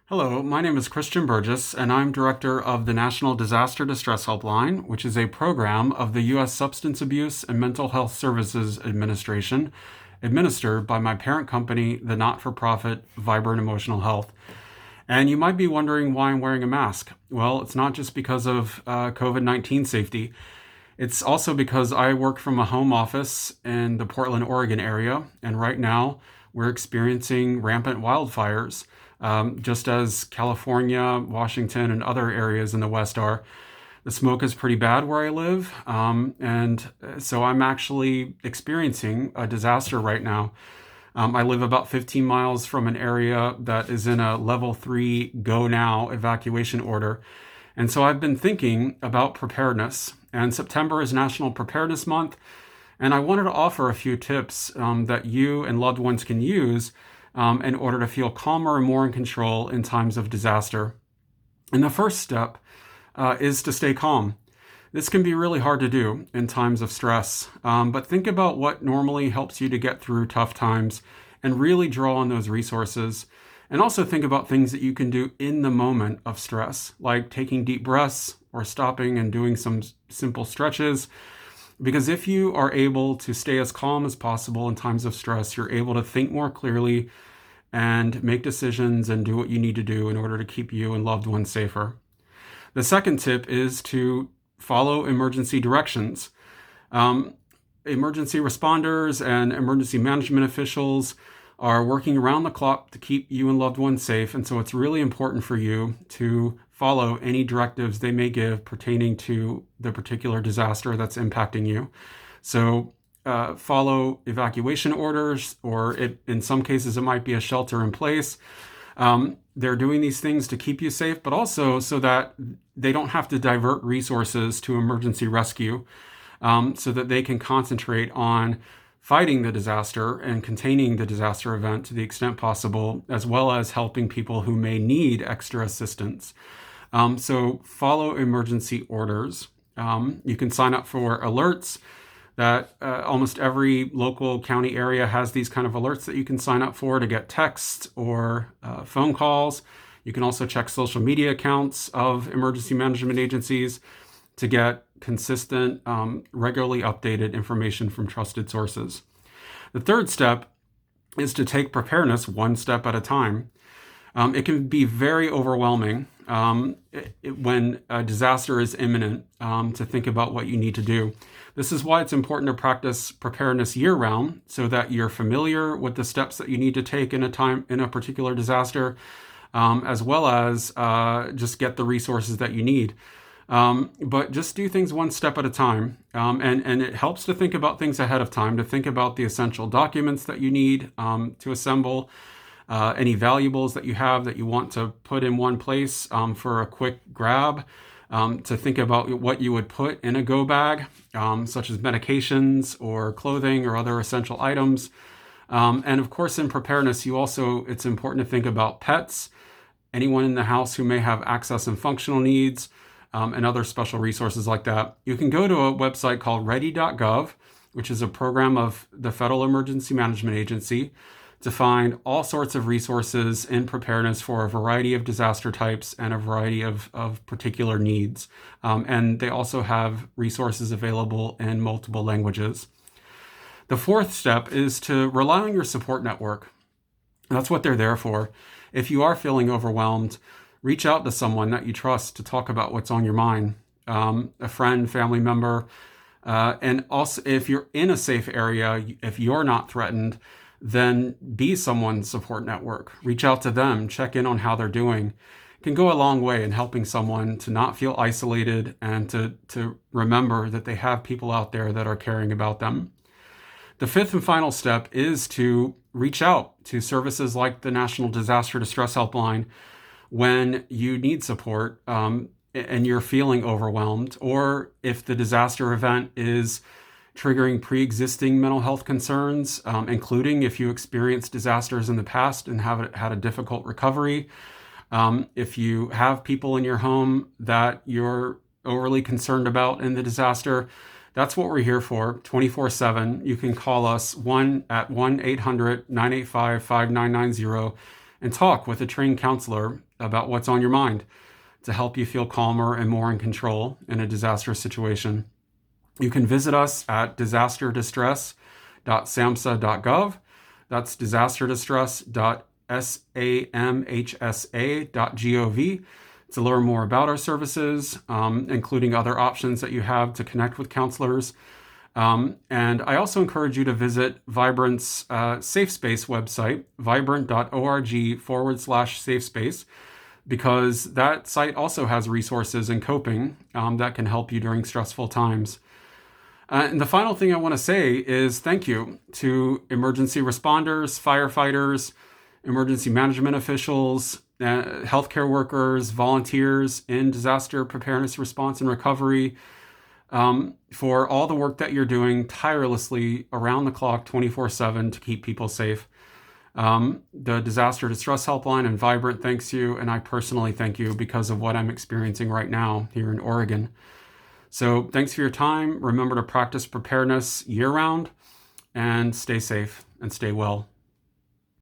Hello, my name is Christian Burgess, and I'm director of the National Disaster Distress Helpline, which is a program of the U.S. Substance Abuse and Mental Health Services Administration, administered by my parent company, the not-for-profit Vibrant Emotional Health. And you might be wondering why I'm wearing a mask. Well, it's not just because of COVID-19 safety. It's also because I work from a home office in the Portland, Oregon area, and right now we're experiencing rampant wildfires, just as California, Washington, and other areas in the West are. The smoke is pretty bad where I live, and so I'm actually experiencing a disaster right now. I live about 15 miles from an area that is in a level 3 go now evacuation order. And so I've been thinking about preparedness. And September is National Preparedness Month. And I wanted to offer a few tips that you and loved ones can use in order to feel calmer and more in control in times of disaster. And the first step is to stay calm. This can be really hard to do in times of stress, but think about what normally helps you to get through tough times and really draw on those resources. And also think about things that you can do in the moment of stress, like taking deep breaths or stopping and doing some simple stretches. Because if you are able to stay as calm as possible in times of stress, you're able to think more clearly and make decisions and do what you need to do in order to keep you and loved ones safer. The second tip is to follow emergency directions. Emergency responders and emergency management officials are working around the clock to keep you and loved ones safe. And so it's really important for you to follow any directives they may give pertaining to the particular disaster that's impacting you. So follow evacuation orders, or in some cases, it might be a shelter in place. They're doing these things to keep you safe, but also so that they don't have to divert resources to emergency rescue, so that they can concentrate on fighting the disaster and containing the disaster event to the extent possible, as well as helping people who may need extra assistance. So follow emergency orders. You can sign up for alerts that almost every local county area has these kind of alerts that you can sign up for to get texts or phone calls. You can also check social media accounts of emergency management agencies to get consistent, regularly updated information from trusted sources. The third step is to take preparedness one step at a time. It can be very overwhelming when a disaster is imminent to think about what you need to do. This is why it's important to practice preparedness year-round so that you're familiar with the steps that you need to take in a particular disaster, as well as just get the resources that you need. But just do things one step at a time. And it helps to think about things ahead of time, to think about the essential documents that you need to assemble, any valuables that you have that you want to put in one place for a quick grab, to think about what you would put in a go bag, such as medications or clothing or other essential items. And of course, in preparedness, it's important to think about pets, anyone in the house who may have access and functional needs, and other special resources like that. You can go to a website called ready.gov, which is a program of the Federal Emergency Management Agency, to find all sorts of resources in preparedness for a variety of disaster types and a variety of particular needs. And they also have resources available in multiple languages. The fourth step is to rely on your support network. That's what they're there for. If you are feeling overwhelmed, reach out to someone that you trust to talk about what's on your mind, a friend, family member. And also, if you're in a safe area, if you're not threatened, then be someone's support network. Reach out to them, check in on how they're doing. It can go a long way in helping someone to not feel isolated and to remember that they have people out there that are caring about them. The fifth and final step is to reach out to services like the National Disaster Distress Helpline when you need support and you're feeling overwhelmed, or if the disaster event is triggering pre-existing mental health concerns, including if you experienced disasters in the past and have had a difficult recovery. If you have people in your home that you're overly concerned about in the disaster, that's what we're here for, 24/7. You can call us at 1-800-985-5990 and talk with a trained counselor about what's on your mind to help you feel calmer and more in control in a disastrous situation. You can visit us at disasterdistress.samhsa.gov. That's disasterdistress.samhsa.gov to learn more about our services, including other options that you have to connect with counselors. And I also encourage you to visit Vibrant's Safe Space website, vibrant.org/safe space, because that site also has resources in coping that can help you during stressful times. And the final thing I want to say is thank you to emergency responders, firefighters, emergency management officials, healthcare workers, volunteers in disaster preparedness, response, and recovery, for all the work that you're doing tirelessly around the clock, 24/7, to keep people safe. The Disaster Distress Helpline and Vibrant thanks you, and I personally thank you because of what I'm experiencing right now here in Oregon. So thanks for your time. Remember to practice preparedness year-round, and stay safe and stay well.